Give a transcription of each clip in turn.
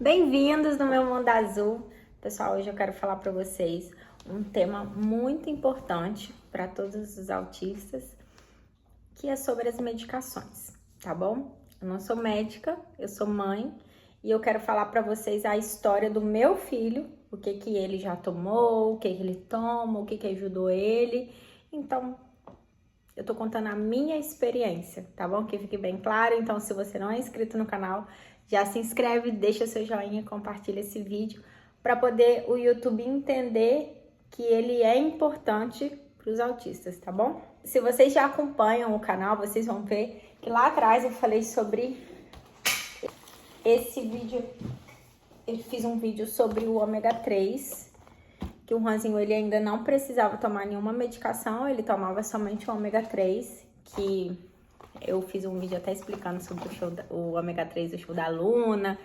Bem-vindos no meu mundo azul. Pessoal, hoje eu quero falar para vocês um tema muito importante para todos os autistas, que é sobre as medicações, tá bom? Eu não sou médica, eu sou mãe e eu quero falar para vocês a história do meu filho, o que ele já tomou, o que ele toma, o que ajudou ele. Então, eu tô contando a minha experiência, tá bom? Que fique bem claro. Então, se você não é inscrito no canal, já se inscreve, deixa seu joinha, compartilha esse vídeo para poder o YouTube entender que ele é importante para os autistas, tá bom? Se vocês já acompanham o canal, vocês vão ver que lá atrás eu falei sobre esse vídeo. Eu fiz um vídeo sobre o ômega 3, que o Juanzinho ele ainda não precisava tomar nenhuma medicação, ele tomava somente o ômega 3, que eu fiz um vídeo até explicando sobre o ômega 3 do show da Luna,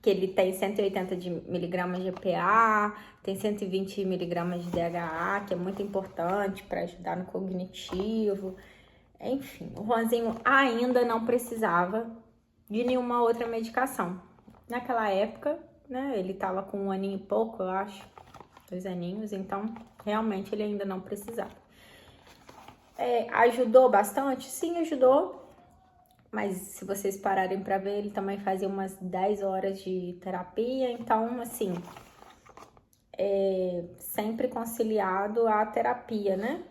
que ele tem 180 miligramas de EPA, tem 120 miligramas de DHA, que é muito importante para ajudar no cognitivo. Enfim, o Juanzinho ainda não precisava de nenhuma outra medicação. Naquela época, né, ele tava com 1 aninho e pouco, eu acho, 2 aninhos, então realmente ele ainda não precisava. Ajudou bastante? Sim, ajudou, mas se vocês pararem para ver, ele também fazia umas 10 horas de terapia, então assim, sempre conciliado à terapia, né?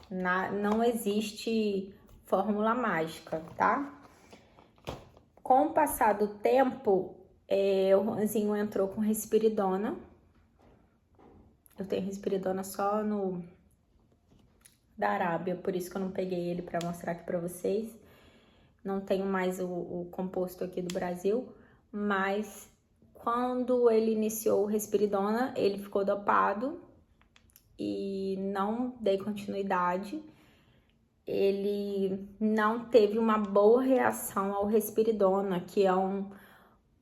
Não existe fórmula mágica, tá? Com o passar do tempo, o Juanzinho entrou com risperidona. Eu tenho risperidona só da Arábia, por isso que eu não peguei ele para mostrar aqui para vocês. Não tenho mais o composto aqui do Brasil, mas quando ele iniciou o risperidona, ele ficou dopado e não dei continuidade. Ele não teve uma boa reação ao risperidona, que é um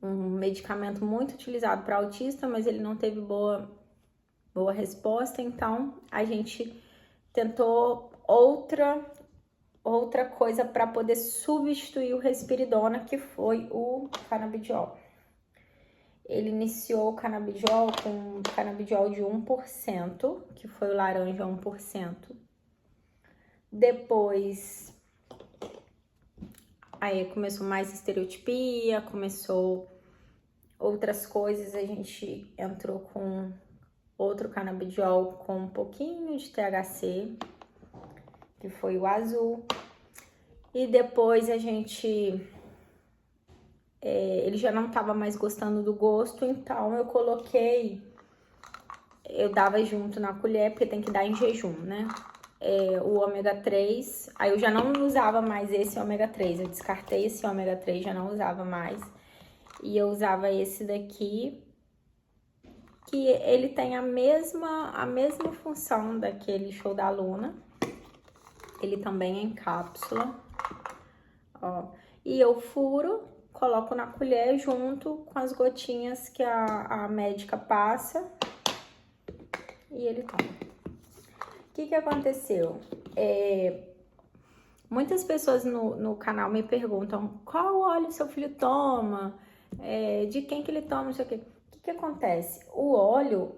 medicamento muito utilizado para autista, mas ele não teve boa resposta, então a gente tentou outra coisa para poder substituir o risperidona, que foi o canabidiol. Ele iniciou o canabidiol com canabidiol de 1%, que foi o laranja 1%. Depois, aí começou mais estereotipia, começou outras coisas, a gente entrou com outro canabidiol com um pouquinho de THC, que foi o azul. E depois a gente... ele já não estava mais gostando do gosto, então eu coloquei... Eu dava junto na colher, porque tem que dar em jejum, né? O ômega 3, aí eu já não usava mais esse ômega 3, eu descartei esse ômega 3, já não usava mais. E eu usava esse daqui, que ele tem a mesma função daquele show da Luna. Ele também é em cápsula, ó. E eu furo, coloco na colher junto com as gotinhas que a médica passa e ele toma. O que aconteceu? Muitas pessoas no canal me perguntam qual óleo seu filho toma, de quem que ele toma, não sei o quê. O que acontece? O óleo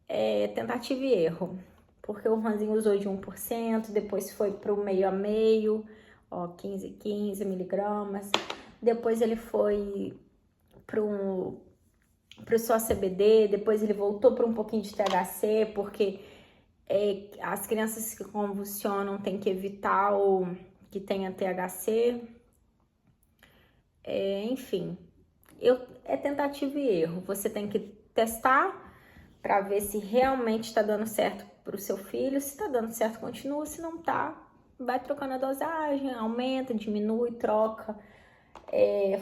é tentativa e erro, porque o Juanzinho usou de 1%, depois foi para o meio a meio, ó, 15 miligramas, depois ele foi pro só CBD, depois ele voltou para um pouquinho de THC, porque as crianças que convulsionam tem que evitar o que tenha THC. Enfim, é tentativa e erro. Você tem que testar para ver se realmente está dando certo para o seu filho. Se está dando certo, continua. Se não tá, vai trocando a dosagem, aumenta, diminui, troca.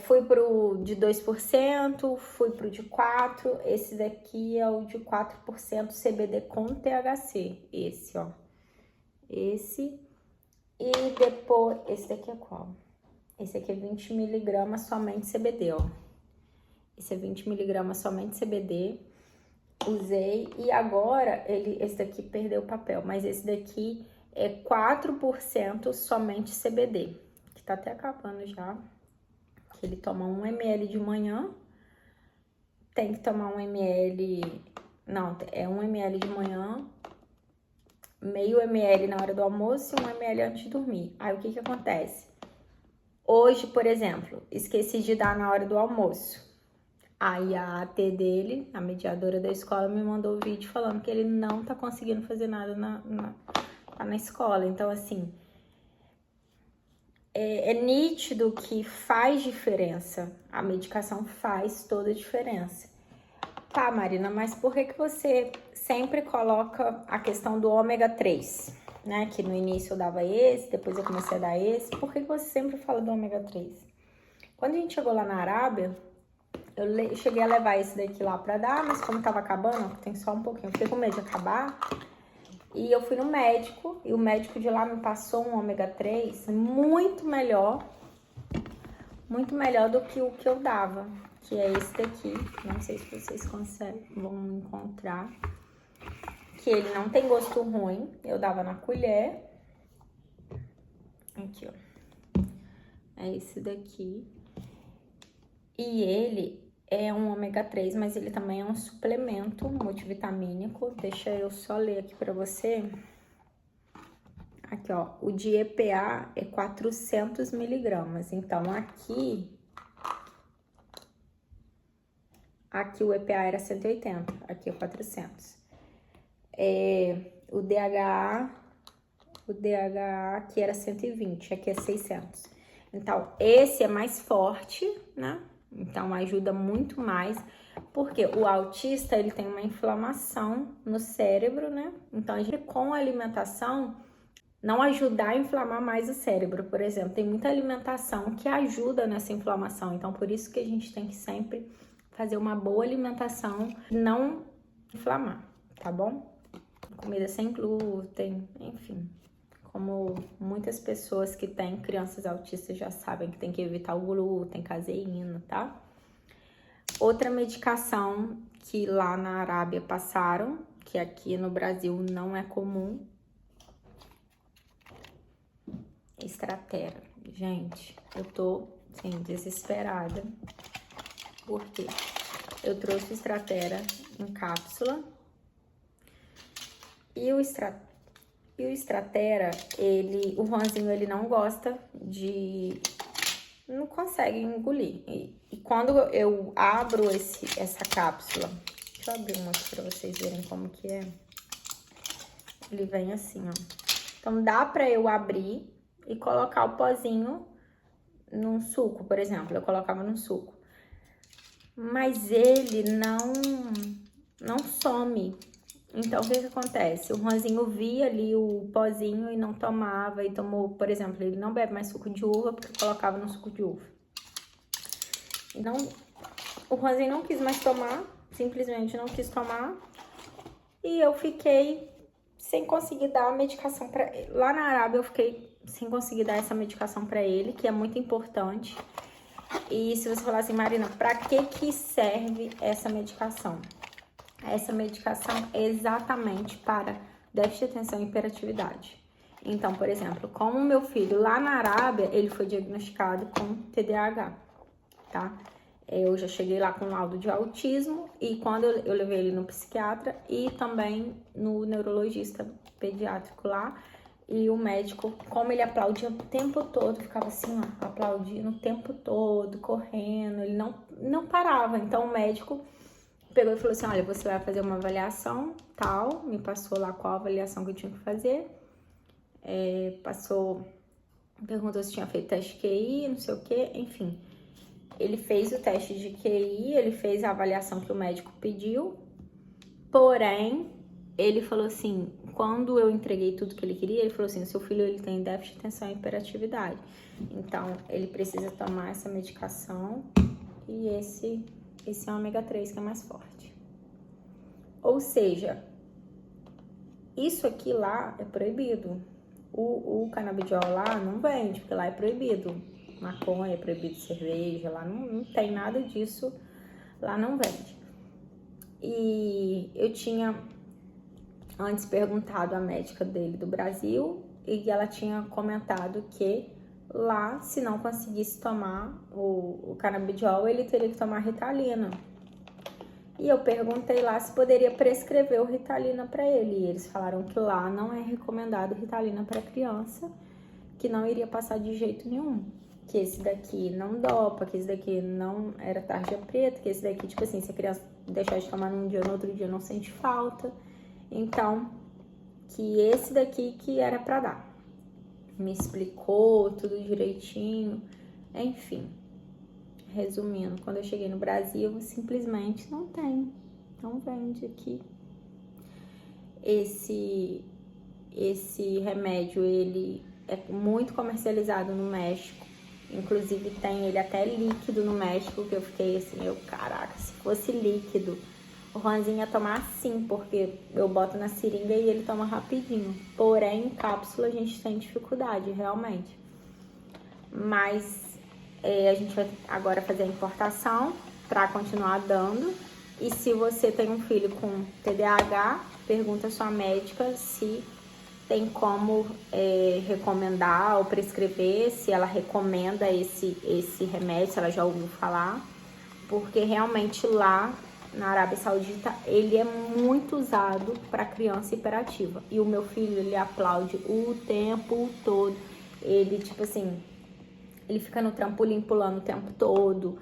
Fui pro de 2%, fui pro de 4%. Esse daqui é o de 4% CBD com THC. Esse, ó. Esse. E depois, esse daqui é qual? Esse aqui é 20 miligramas somente CBD, ó. Esse é 20 miligramas somente CBD. Usei e agora esse daqui perdeu o papel, mas esse daqui é 4% somente CBD, que tá até acabando já. Ele toma 1 ml de manhã, tem que tomar 1 ml, não, é 1 ml de manhã, meio ml na hora do almoço e 1 ml antes de dormir. Aí o que que acontece? Hoje, por exemplo, esqueci de dar na hora do almoço. Aí a AT dele, a mediadora da escola, me mandou o vídeo falando que ele não tá conseguindo fazer nada na escola. Então, assim, é nítido que faz diferença. A medicação faz toda a diferença. Tá, Marina, mas por que você sempre coloca a questão do ômega 3? Né? Que no início eu dava esse, depois eu comecei a dar esse. Por que você sempre fala do ômega 3? Quando a gente chegou lá na Arábia, eu cheguei a levar esse daqui lá pra dar, mas como tava acabando, tem só um pouquinho, eu fiquei com medo de acabar. E eu fui no médico, e o médico de lá me passou um ômega 3 muito melhor do que o que eu dava, que é esse daqui. Não sei se vocês vão encontrar. Que ele não tem gosto ruim, eu dava na colher. Aqui, ó. É esse daqui. E ele é um ômega 3, mas ele também é um suplemento multivitamínico. Deixa eu só ler aqui pra você. Aqui, ó, o de EPA é 400 miligramas. Então, aqui o EPA era 180, aqui é 400. O DHA aqui era 120, aqui é 600. Então, esse é mais forte, né? Então, ajuda muito mais, porque o autista, ele tem uma inflamação no cérebro, né? Então, a gente, com a alimentação, não ajudar a inflamar mais o cérebro, por exemplo. Tem muita alimentação que ajuda nessa inflamação. Então, por isso que a gente tem que sempre fazer uma boa alimentação, não inflamar, tá bom? Comida sem glúten, enfim. Como muitas pessoas que têm crianças autistas já sabem que tem que evitar o glúten, caseína, tá? Outra medicação que lá na Arábia passaram, que aqui no Brasil não é comum, Estratera. Gente, eu tô, assim, desesperada, porque eu trouxe o Estratera em cápsula e o Estratera, o Juanzinho, ele não gosta não consegue engolir. E quando eu abro essa cápsula, deixa eu abrir uma aqui pra vocês verem como que é. Ele vem assim, ó. Então, dá pra eu abrir e colocar o pozinho num suco, por exemplo. Eu colocava num suco. Mas ele não some. Então, o que acontece? O Juanzinho via ali o pozinho e não tomava. E tomou, por exemplo, ele não bebe mais suco de uva porque colocava no suco de uva. Então, o Juanzinho não quis mais tomar. Simplesmente não quis tomar. E eu fiquei sem conseguir dar a medicação pra ele. Lá na Arábia, eu fiquei sem conseguir dar essa medicação pra ele, que é muito importante. E se você falar assim, Marina, pra que serve essa medicação? Essa medicação é exatamente para déficit de atenção e hiperatividade. Então, por exemplo, como o meu filho lá na Arábia, ele foi diagnosticado com TDAH, tá? Eu já cheguei lá com laudo de autismo e quando eu levei ele no psiquiatra e também no neurologista pediátrico lá, e o médico, como ele aplaudia o tempo todo, ficava assim, ó, aplaudindo o tempo todo, correndo, ele não parava. Então, o médico pegou e falou assim, olha, você vai fazer uma avaliação, tal, me passou lá qual avaliação que eu tinha que fazer, perguntou se tinha feito teste QI, não sei o que, enfim. Ele fez o teste de QI, ele fez a avaliação que o médico pediu, porém, ele falou assim, quando eu entreguei tudo que ele queria, ele falou assim, seu filho ele tem déficit de atenção e hiperatividade, então ele precisa tomar essa medicação e esse é o ômega 3 que é mais forte. Ou seja, isso aqui lá é proibido. O canabidiol lá não vende, porque lá é proibido. Maconha é proibido, cerveja, lá não tem nada disso, lá não vende. E eu tinha antes perguntado à médica dele do Brasil e ela tinha comentado que lá, se não conseguisse tomar o canabidiol, ele teria que tomar Ritalina. E eu perguntei lá se poderia prescrever o Ritalina para ele. E eles falaram que lá não é recomendado Ritalina para criança, que não iria passar de jeito nenhum. Que esse daqui não dopa, que esse daqui não era tarja preta, que esse daqui, tipo assim, se a criança deixar de tomar num dia, no outro dia não sente falta. Então, que esse daqui que era para dar. Me explicou tudo direitinho, enfim. Resumindo, quando eu cheguei no Brasil, simplesmente não vende aqui. Esse remédio, ele é muito comercializado no México, inclusive tem ele até líquido no México, que eu fiquei assim, caraca, se fosse líquido, o Juanzinho ia tomar assim, porque eu boto na seringa e ele toma rapidinho, porém em cápsula a gente tem dificuldade, realmente. Mas a gente vai agora fazer a importação para continuar dando. E se você tem um filho com TDAH, pergunta à sua médica se tem como recomendar ou prescrever, se ela recomenda esse remédio, se ela já ouviu falar. Porque realmente lá na Arábia Saudita ele é muito usado para criança hiperativa. E o meu filho, ele aplaude o tempo todo. Ele, tipo assim, ele fica no trampolim pulando o tempo todo.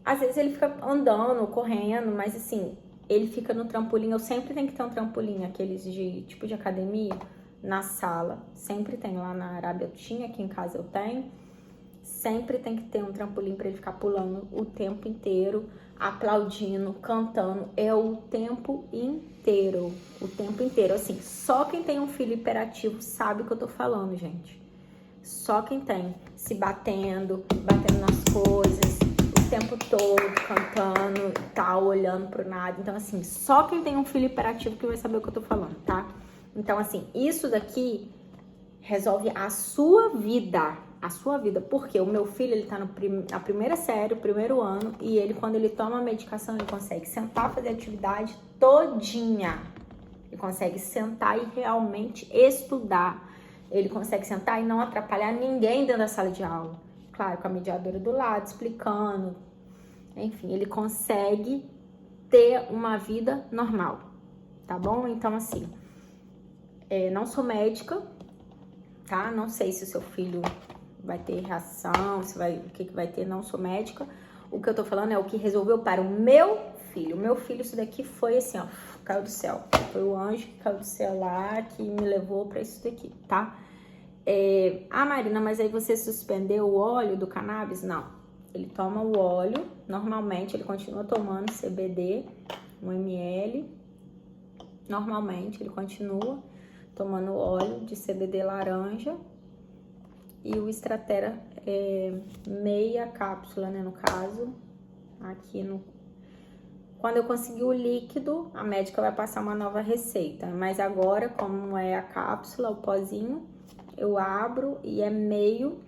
Às vezes ele fica andando, correndo, mas assim, ele fica no trampolim. Eu sempre tenho que ter um trampolim, aqueles de tipo de academia, na sala. Sempre tem lá na Arábia, eu tinha, aqui em casa eu tenho. Sempre tem que ter um trampolim para ele ficar pulando o tempo inteiro, aplaudindo, cantando. É o tempo inteiro. O tempo inteiro. Assim, só quem tem um filho hiperativo sabe o que eu tô falando, gente. Só quem tem, se batendo nas coisas, o tempo todo, cantando e tal, olhando pro nada. Então, assim, só quem tem um filho hiperativo que vai saber o que eu tô falando, tá? Então, assim, isso daqui resolve a sua vida. A sua vida. Porque o meu filho, ele tá na primeira série, o primeiro ano, e ele, quando ele toma a medicação, ele consegue sentar, fazer a atividade todinha. Ele consegue sentar e realmente estudar. Ele consegue sentar e não atrapalhar ninguém dentro da sala de aula. Claro, com a mediadora do lado, explicando. Enfim, ele consegue ter uma vida normal, tá bom? Então, assim, não sou médica, tá? Não sei se o seu filho vai ter reação, o que vai ter, não sou médica. O que eu tô falando é o que resolveu para o meu filho. O meu filho, isso daqui foi assim, ó, caiu do céu. Foi o anjo que caiu do céu lá, que me levou pra isso daqui, tá? Marina, mas aí você suspendeu o óleo do cannabis? Não. Ele toma o óleo, normalmente ele continua tomando CBD, 1 ml. Normalmente ele continua tomando óleo de CBD laranja. E o Stratera meia cápsula, né, no caso, aqui Quando eu conseguir o líquido, a médica vai passar uma nova receita. Mas agora, como é a cápsula, o pozinho, eu abro e é meio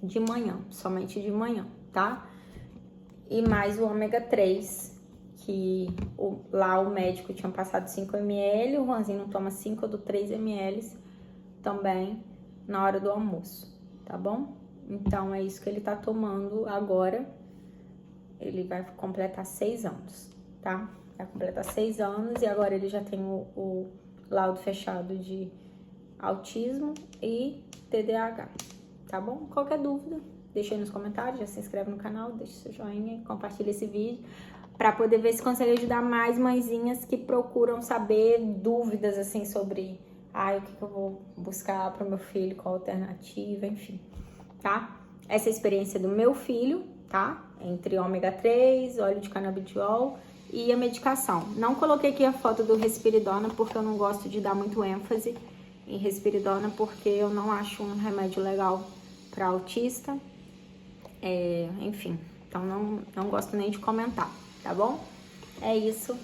de manhã, somente de manhã, tá? E mais o ômega 3, que lá o médico tinha passado 5 ml, o Juanzinho não toma 5, eu dou 3 ml também na hora do almoço, tá bom? Então, é isso que ele tá tomando agora. Ele vai completar 6 anos, tá? Vai completar 6 anos e agora ele já tem o laudo fechado de autismo e TDAH, tá bom? Qualquer dúvida, deixa aí nos comentários, já se inscreve no canal, deixa seu joinha, compartilha esse vídeo para poder ver se consegue ajudar mais mãezinhas que procuram saber dúvidas assim sobre o que eu vou buscar para o meu filho, qual alternativa, enfim, tá? Essa é a experiência do meu filho, tá? Entre ômega 3, óleo de canabidiol e a medicação. Não coloquei aqui a foto do Risperidona porque eu não gosto de dar muito ênfase em Risperidona porque eu não acho um remédio legal para autista. Enfim, então não gosto nem de comentar, tá bom? É isso.